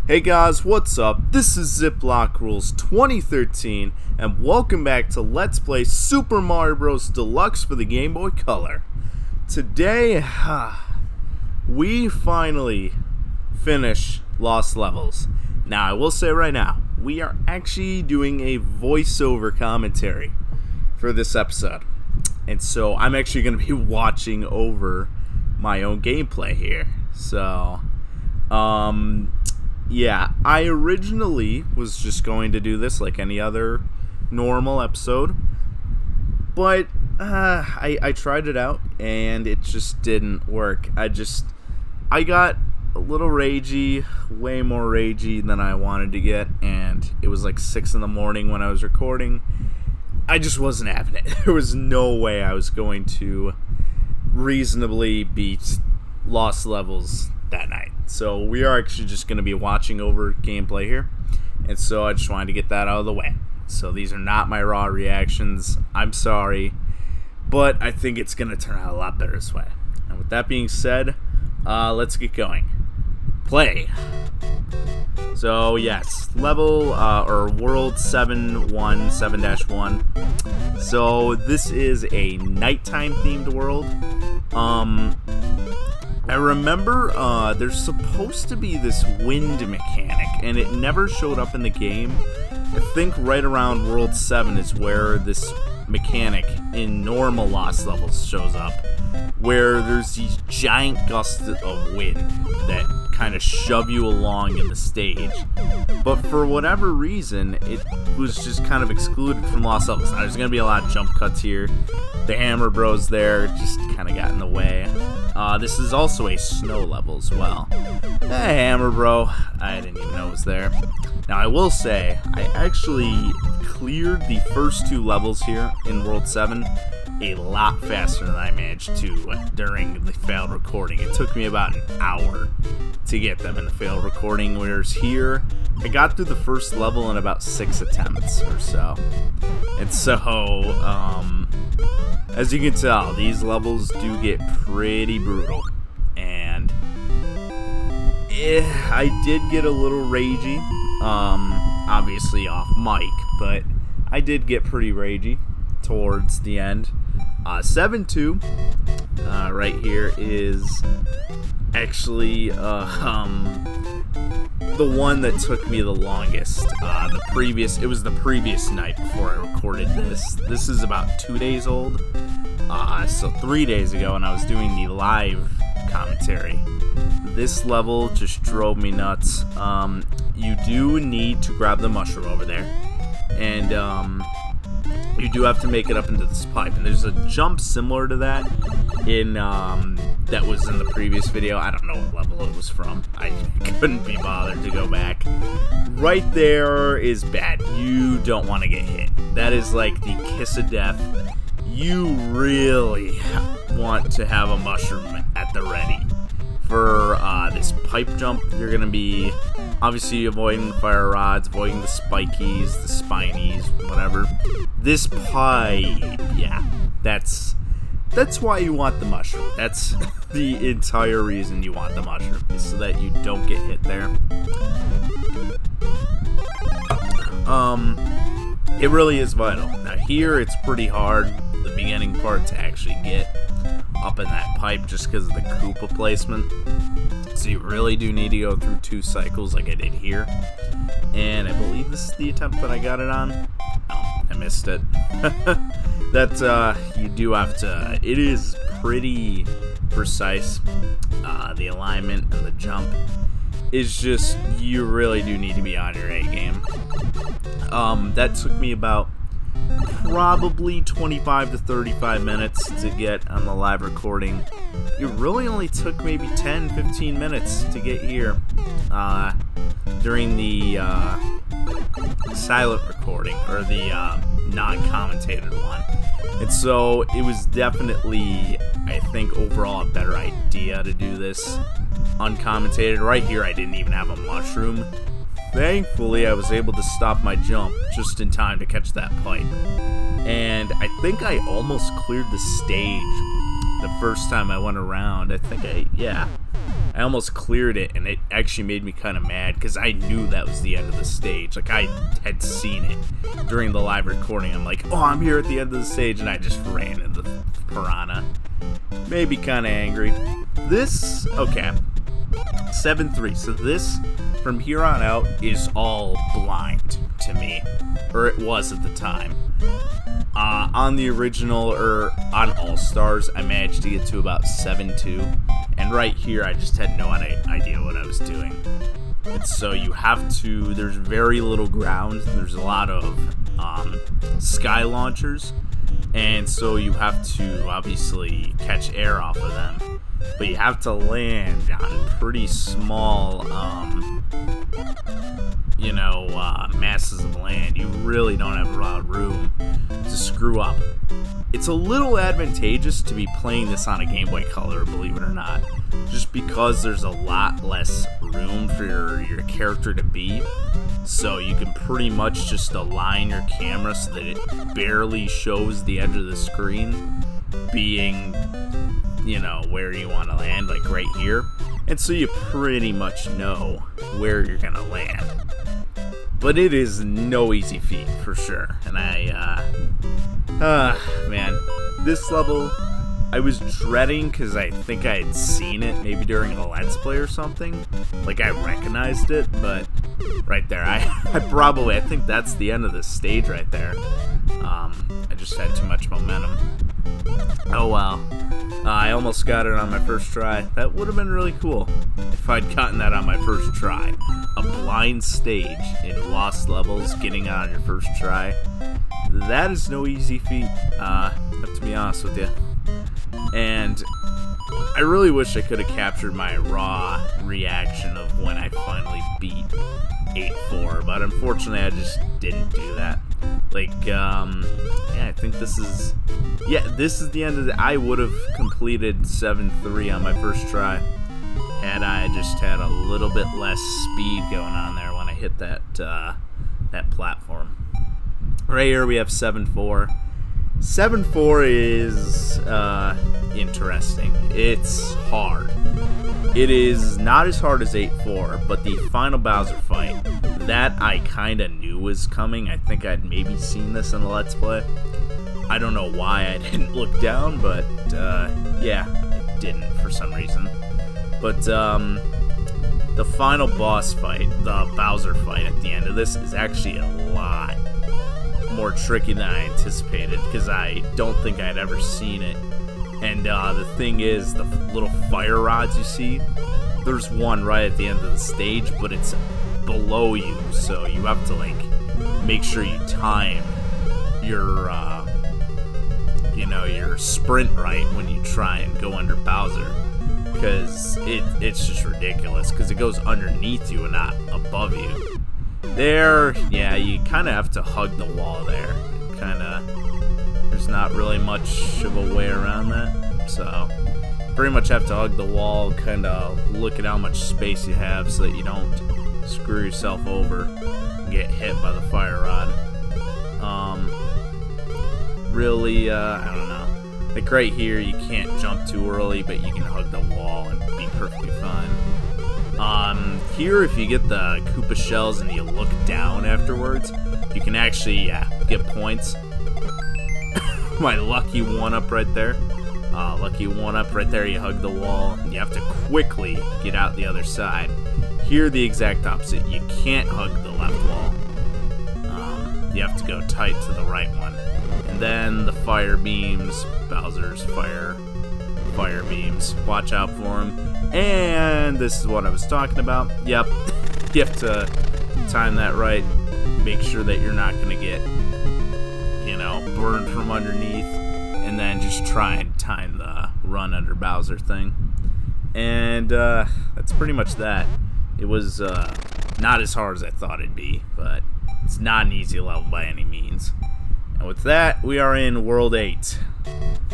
Hey guys, what's up? This is Ziploc Rules 2013, and welcome back to Let's Play Super Mario Bros. Deluxe for the Game Boy Color. Today, we finally finish Lost Levels. Now, I will say right now, we are actually doing a voiceover commentary for this episode. And so, I'm actually going to be watching over my own gameplay here. So, yeah, I originally was just going to do this like any other normal episode, but I tried it out and it just didn't work. I got a little ragey, way more ragey than I wanted to get, and it was like 6 in the morning when I was recording. I just wasn't having it. There was no way I was going to reasonably beat Lost Levels that night. So we are actually just going to be watching over gameplay here, and so I just wanted to get that out of the way. So these are not my raw reactions. I'm sorry, but I think it's going to turn out a lot better this way. And with that being said, let's get going. Play. So yes, level or world 7-1. So this is a nighttime themed world. I remember there's supposed to be this wind mechanic, and it never showed up in the game. I think right around World 7 is where this mechanic in normal Lost Levels shows up, where there's these giant gusts of wind that kind of shove you along in the stage. But for whatever reason, it was just kind of excluded from Lost Levels. Now, there's going to be a lot of jump cuts here. The Hammer Bros there just kind of got in the way. This is also a snow level as well. Hey, Hammer Bro. I didn't even know it was there. Now, I will say, I actually cleared the first 2 levels here in World 7 a lot faster than I managed to during the failed recording. It took me about an hour to get them in the failed recording, whereas here, I got through the first level in about 6 attempts or so. And so, as you can tell, these levels do get pretty brutal, and I did get a little ragey, obviously off mic, but I did get pretty ragey towards the end. 7-2 right here is actually the one that took me the longest. It was the previous night before I recorded this. This is about 2 days old. So 3 days ago, and I was doing the live commentary. This level just drove me nuts. You do need to grab the mushroom over there, and you do have to make it up into this pipe. And there's a jump similar to that in that was in the previous video. I don't know what level it was from. I couldn't be bothered to go back. Right there is bad. You don't want to get hit. That is like the kiss of death. You really want to have a mushroom at the ready. For this pipe jump, you're going to be obviously avoiding the fire rods, avoiding the spikies, the spinies, whatever. This pipe, yeah, that's why you want the mushroom. That's the entire reason you want the mushroom, is so that you don't get hit there. It really is vital. Now here, it's pretty hard, the beginning part, to actually get up in that pipe just because of the Koopa placement. So you really do need to go through 2 cycles like I did here. And I believe this is the attempt that I got it on. Oh, I missed it. You do have to, it is pretty precise. The alignment and the jump is just, you really do need to be on your A game. That took me about probably 25 to 35 minutes to get on the live recording. It really only took maybe 10-15 minutes to get here during the silent recording, or the non-commentated one. And so it was definitely, I think, overall a better idea to do this uncommentated. Right here, I didn't even have a mushroom. Thankfully, I was able to stop my jump just in time to catch that pipe. And I think I almost cleared the stage the first time I went around. I I almost cleared it, and it actually made me kind of mad because I knew that was the end of the stage. Like, I had seen it during the live recording. I'm like, oh, I'm here at the end of the stage, and I just ran into the piranha. Made me kind of angry. This, okay, 7-3. So this, from here on out, is all blind to me, or it was at the time. On the original, or on All-Stars, I managed to get to about 7-2, and right here, I just had no idea what I was doing. And so you have to, there's very little ground, there's a lot of sky launchers, and so you have to obviously catch air off of them, but you have to land on pretty small, masses of land. You really don't have a lot of room to screw up. It's a little advantageous to be playing this on a Game Boy Color, believe it or not, just because there's a lot less room for your character to be. So you can pretty much just align your camera so that it barely shows the edge of the screen, being, where you want to land, like right here. And so you pretty much know where you're going to land. But it is no easy feat, for sure. And man, this level, I was dreading because I think I had seen it maybe during a Let's Play or something. Like, I recognized it, but right there, I think that's the end of the stage right there. I just had too much momentum. Oh well. I almost got it on my first try. That would have been really cool if I'd gotten that on my first try. A blind stage in Lost Levels, getting it on your first try. That is no easy feat, I have to be honest with you. And I really wish I could have captured my raw reaction of when I finally beat 8-4, but unfortunately I just didn't do that. Like, I think this is the end of I would have completed 7-3 on my first try had I just had a little bit less speed going on there when I hit that platform. Right here we have 7-4. 7-4 is interesting. It's hard. It is not as hard as 8-4, but the final Bowser fight, that I kind of knew was coming. I think I'd maybe seen this in the Let's Play. I don't know why I didn't look down, but I didn't for some reason. But the final boss fight, the Bowser fight at the end of this, is actually a lot more tricky than I anticipated, because I don't think I'd ever seen it. And the thing is, the little fire rods you see, there's one right at the end of the stage, but it's below you, so you have to make sure you time your your sprint right when you try and go under Bowser, because it's just ridiculous, because it goes underneath you and not above you. There, you kind of have to hug the wall there. There's not really much of a way around that. So, pretty much have to hug the wall, kind of look at how much space you have so that you don't screw yourself over and get hit by the fire rod. Really, I don't know. Like right here, you can't jump too early, but you can hug the wall and be perfectly fine. Here, if you get the Koopa shells and you look down afterwards, you can actually, get points. My lucky one-up right there. Lucky one-up right there, you hug the wall. You have to quickly get out the other side. Here, the exact opposite. You can't hug the left wall. You have to go tight to the right one. And then the fire beams, Bowser's fire beams. Watch out for them. And this is what I was talking about. Yep, you have to time that right. Make sure that you're not going to get, burned from underneath. And then just try and time the run under Bowser thing. And that's pretty much that. It was not as hard as I thought it'd be, but it's not an easy level by any means. And with that, we are in World 8,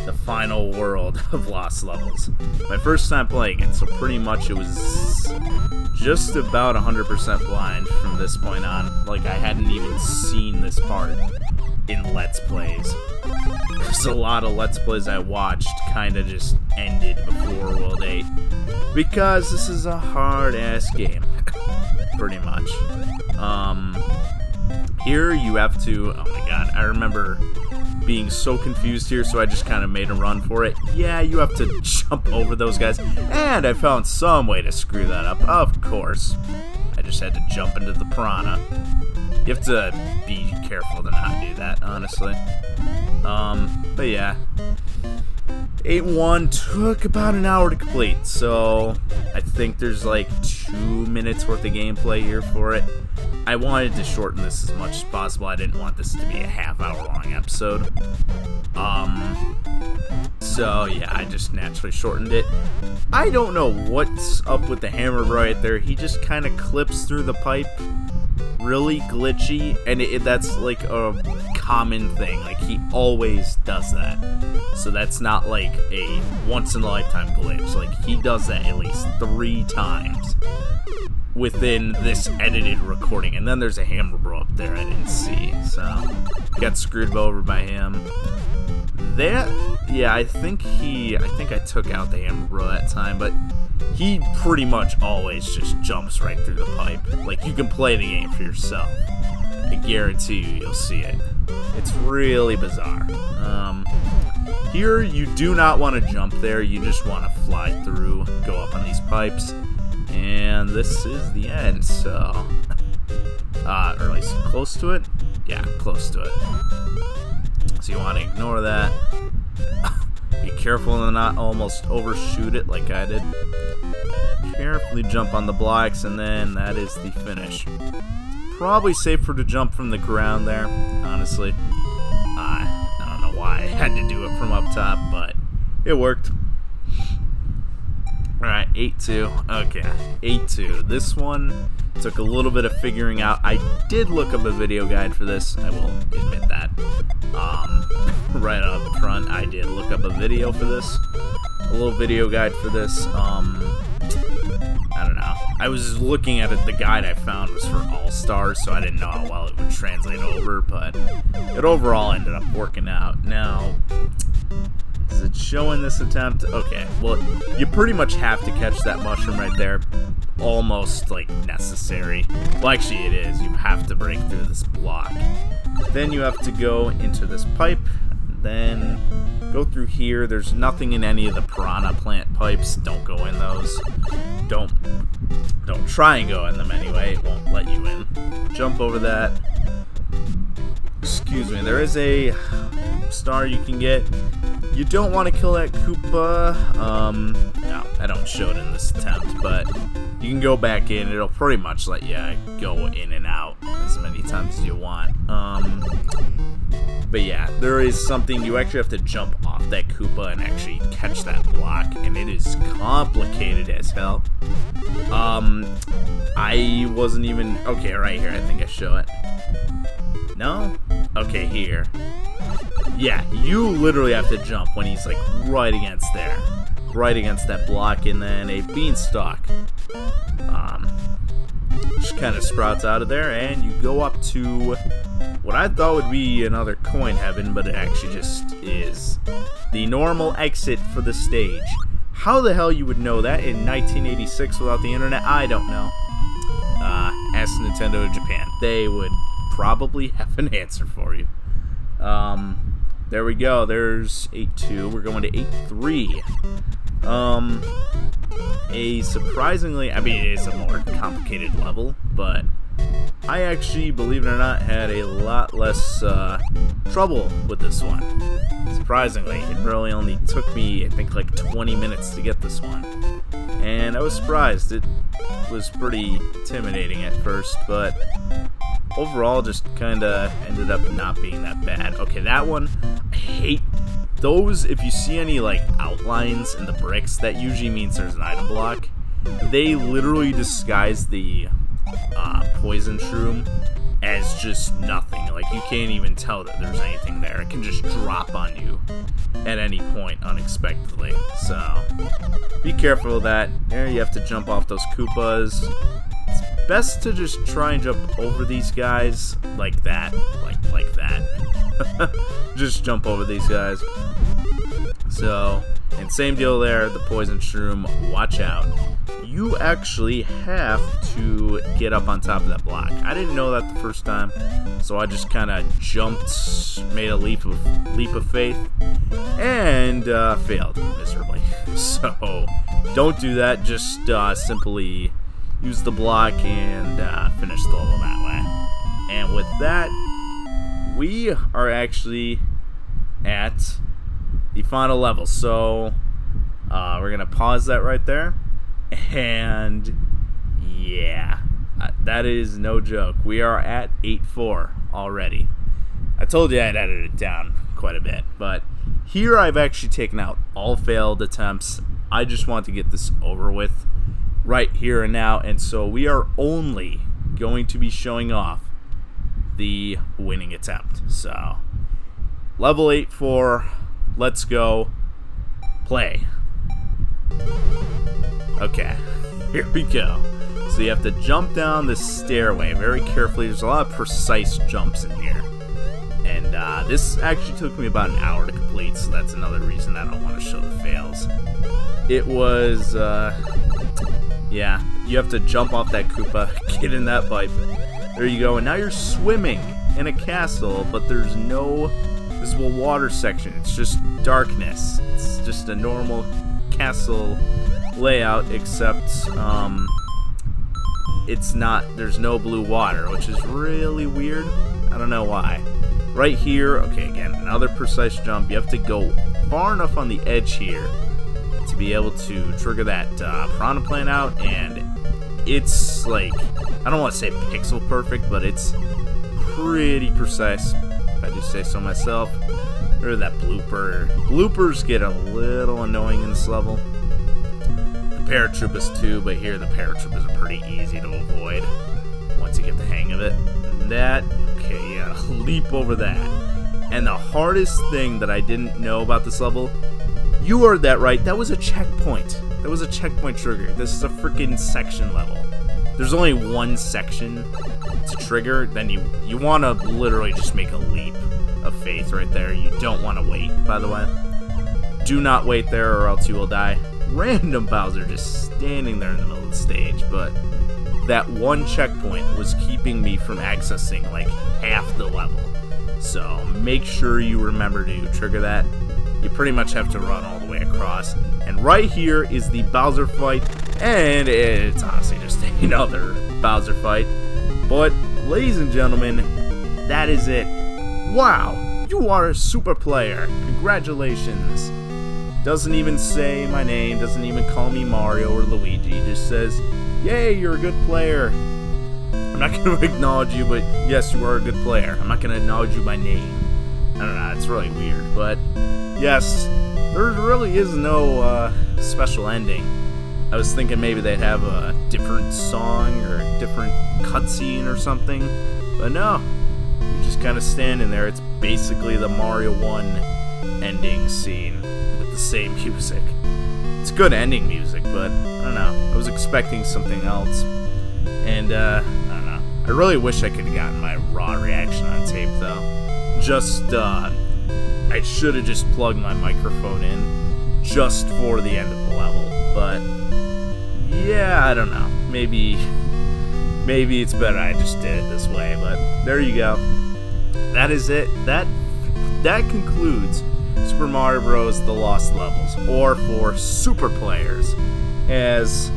the final world of Lost Levels. My first time playing it, so pretty much it was just about 100% blind from this point on. Like, I hadn't even seen this part in Let's Plays. because a lot of Let's Plays I watched kind of just ended before World 8. Because this is a hard-ass game. Pretty much. Here you have to... Oh my god, I remember being so confused here, so I just kind of made a run for it. Yeah, you have to jump over those guys. And I found some way to screw that up. Of course. I just had to jump into the piranha. You have to be careful to not do that, honestly. But yeah. 8-1 took about an hour to complete, so I think there's like 2 minutes worth of gameplay here for it. I wanted to shorten this as much as possible. I didn't want this to be a half-hour-long episode. So yeah, I just naturally shortened it. I don't know what's up with the hammer right there. He just kind of clips through the pipe. Really glitchy, and that's like a common thing. Like, he always does that. So that's not like a once-in-a-lifetime glitch. Like, he does that at least 3 times within this edited recording. And then there's a hammer bro up there I didn't see, so got screwed over by him. Yeah, I think I took out the hammer bro that time, but he pretty much always just jumps right through the pipe. Like, you can play the game for yourself. I guarantee you'll see it. It's really bizarre. Here, you do not want to jump there. You just want to fly through, go up on these pipes. And this is the end, so... or at least close to it? Yeah, close to it. So you want to ignore that. Be careful to not almost overshoot it like I did. Carefully jump on the blocks, and then that is the finish. Probably safer to jump from the ground there, honestly. I don't know why I had to do it from up top, but it worked. Alright, 8-2. Okay, 8-2. This one took a little bit of figuring out. I did look up a video guide for this, I will admit that. Right out the front, I did look up a video for this. A little video guide for this. I don't know. I was looking at it, the guide I found was for All-Stars, so I didn't know how well it would translate over, but it overall ended up working out. Now, is it showing this attempt? Okay, well, you pretty much have to catch that mushroom right there. Almost, like, necessary. Well, actually, it is. You have to break through this block. Then you have to go into this pipe, then go through here. There's nothing in any of the piranha plant pipes. Don't go in those. Don't try and go in them anyway. It won't let you in. Jump over that. Excuse me. There is a star you can get. You don't want to kill that Koopa. No, I don't show it in this attempt, but you can go back in. It'll pretty much let you go in and out as many times as you want. But yeah, there is something, you actually have to jump off that Koopa and actually catch that block, and it is complicated as hell. I wasn't even, okay, right here, I think I show it. No? Okay, here. Yeah, you literally have to jump when he's like right against there. Right against that block, and then a beanstalk just kind of sprouts out of there, and you go up to what I thought would be another coin heaven, but it actually just is the normal exit for the stage. How the hell you would know that in 1986 without the internet, I don't know. Ask Nintendo of Japan. They would probably have an answer for you. There we go. There's 8-2. We're going to 8-3. A surprisingly, I mean, it is a more complicated level, but I actually, believe it or not, had a lot less trouble with this one. Surprisingly, it really only took me, I think, like 20 minutes to get this one. And I was surprised. It was pretty intimidating at first, but overall just kind of ended up not being that bad. Okay, that one, I hate those. If you see any like outlines in the bricks, that usually means there's an item block. They literally disguise the poison shroom as just nothing. Like, you can't even tell that there's anything there. It can just drop on you at any point unexpectedly. So be careful of that. There, you have to jump off those Koopas. It's best to just try and jump over these guys like that. Like that. Just jump over these guys. So, and same deal there, the poison shroom, watch out. You actually have to get up on top of that block. I didn't know that the first time, so I just kind of jumped, made a leap of faith, and failed miserably. So, don't do that, just simply use the block and finish the level that way. And with that, we are actually at the final level. So we're gonna pause that right there, and yeah, that is no joke. We are at 8-4 already. I told you I'd edited it down quite a bit, but here I've actually taken out all failed attempts. I just want to get this over with right here and now, and so we are only going to be showing off the winning attempt. So level 8-4, let's go play. Okay, here we go. So you have to jump down this stairway very carefully. There's a lot of precise jumps in here, and this actually took me about an hour to complete, so that's another reason I don't want to show the fails. It was yeah, you have to jump off that Koopa, get in that pipe. There you go, and now you're swimming in a castle, but there's no visible water section. It's just darkness. It's just a normal castle layout, except it's not, there's no blue water, which is really weird. I don't know why. Right here, okay, again, another precise jump. You have to go far enough on the edge here to be able to trigger that piranha plant out, and it's like, I don't want to say pixel perfect, but it's pretty precise, if I do say so myself. Or that blooper. Bloopers get a little annoying in this level. The paratroopers too, but here the paratroopers are pretty easy to avoid once you get the hang of it. That, okay, yeah, leap over that. And the hardest thing that I didn't know about this level, you heard that right, that was a checkpoint. That was a checkpoint trigger. This is a freaking section level. There's only one section to trigger, then you want to literally just make a leap of faith right there. You don't want to wait, by the way. Do not wait there or else you will die. Random Bowser just standing there in the middle of the stage, but that one checkpoint was keeping me from accessing like half the level. So make sure you remember to trigger that. You pretty much have to run all the way across. And right here is the Bowser fight, and it's honestly just another Bowser fight. But, ladies and gentlemen, that is it. Wow, you are a super player. Congratulations. Doesn't even say my name, doesn't even call me Mario or Luigi. Just says, yay, you're a good player. I'm not going to acknowledge you, but yes, you are a good player. I'm not going to acknowledge you by name. I don't know, it's really weird, but yes, there really is no special ending. I was thinking maybe they'd have a different song or a different cutscene or something, but no. You're just kind of standing there. It's basically the Mario 1 ending scene with the same music. It's good ending music, but I don't know. I was expecting something else, and I don't know. I really wish I could have gotten my raw reaction on tape, though. I should have just plugged my microphone in just for the end of the level, but yeah, I don't know. Maybe it's better I just did it this way, but there you go. That is it. That concludes Super Mario Bros. The Lost Levels, or for super players, as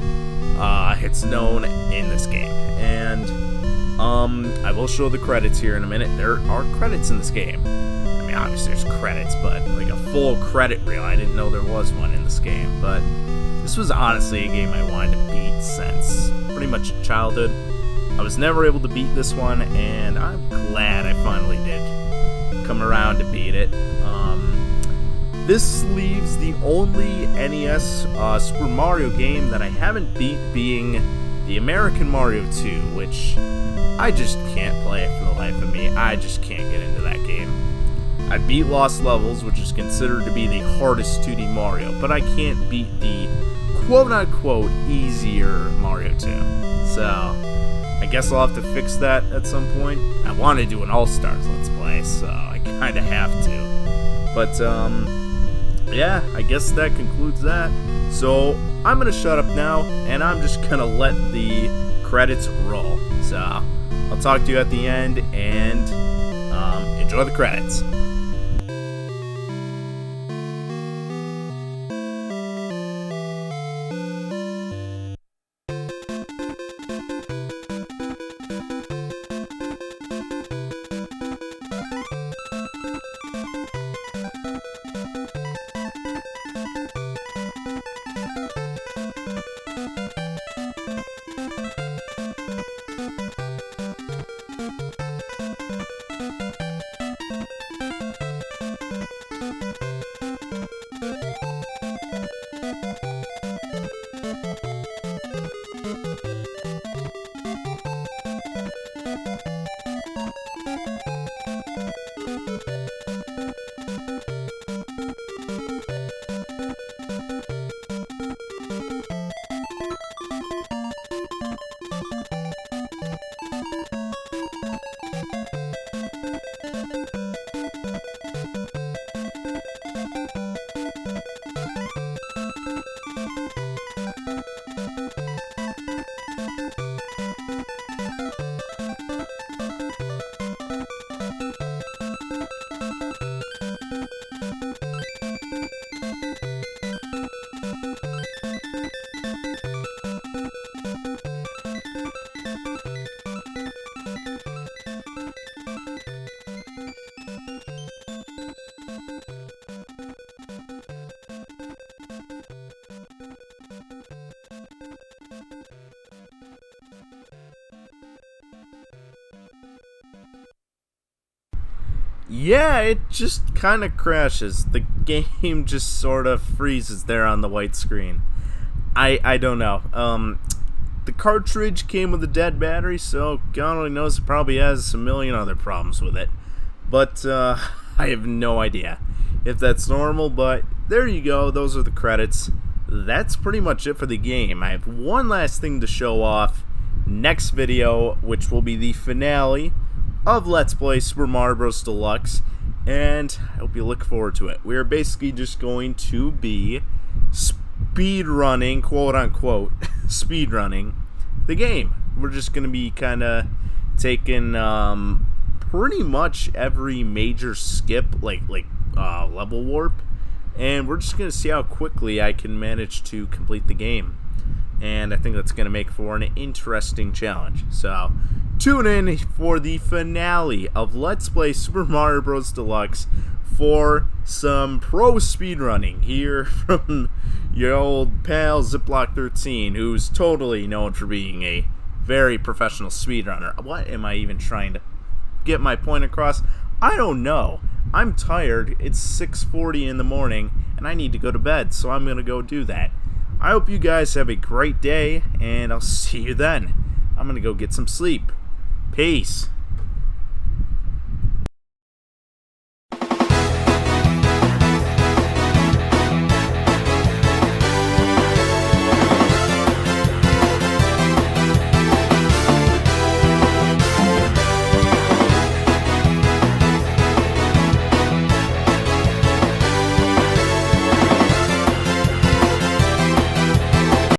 it's known in this game. And I will show the credits here in a minute. There are credits in this game. I mean, obviously there's credits, but like a full credit reel. I didn't know there was one in this game, but this was honestly a game I wanted to beat since pretty much childhood. I was never able to beat this one, and I'm glad I finally did come around to beat it. This leaves the only NES Super Mario game that I haven't beat being the American Mario 2, which I just can't play it for the life of me. I just can't get into that game. I beat Lost Levels, which is considered to be the hardest 2D Mario, but I can't beat the quote-unquote easier Mario 2. So, I guess I'll have to fix that at some point. I want to do an All-Stars Let's Play, so I kind of have to. But, yeah, I guess that concludes that. So, I'm going to shut up now, and I'm just going to let the credits roll. So, I'll talk to you at the end, and enjoy the credits. Yeah, it just kind of crashes. The game just sort of freezes there on the white screen. I don't know. The cartridge came with a dead battery, so God only knows it probably has a million other problems with it. But I have no idea if that's normal, but there you go. Those are the credits. That's pretty much it for the game. I have one last thing to show off next video, which will be the finale of Let's Play Super Mario Bros. Deluxe, and I hope you look forward to it. We're basically just going to be speedrunning, quote-unquote, speedrunning the game. We're just going to be kind of taking pretty much every major skip, like level warp, and we're just going to see how quickly I can manage to complete the game. And I think that's going to make for an interesting challenge. So, tune in for the finale of Let's Play Super Mario Bros. Deluxe for some pro speedrunning here from your old pal Ziploc13, who's totally known for being a very professional speedrunner. What am I even trying to get my point across? I don't know. I'm tired. It's 6:40 in the morning, and I need to go to bed, so I'm going to go do that. I hope you guys have a great day, and I'll see you then. I'm going to go get some sleep. Peace.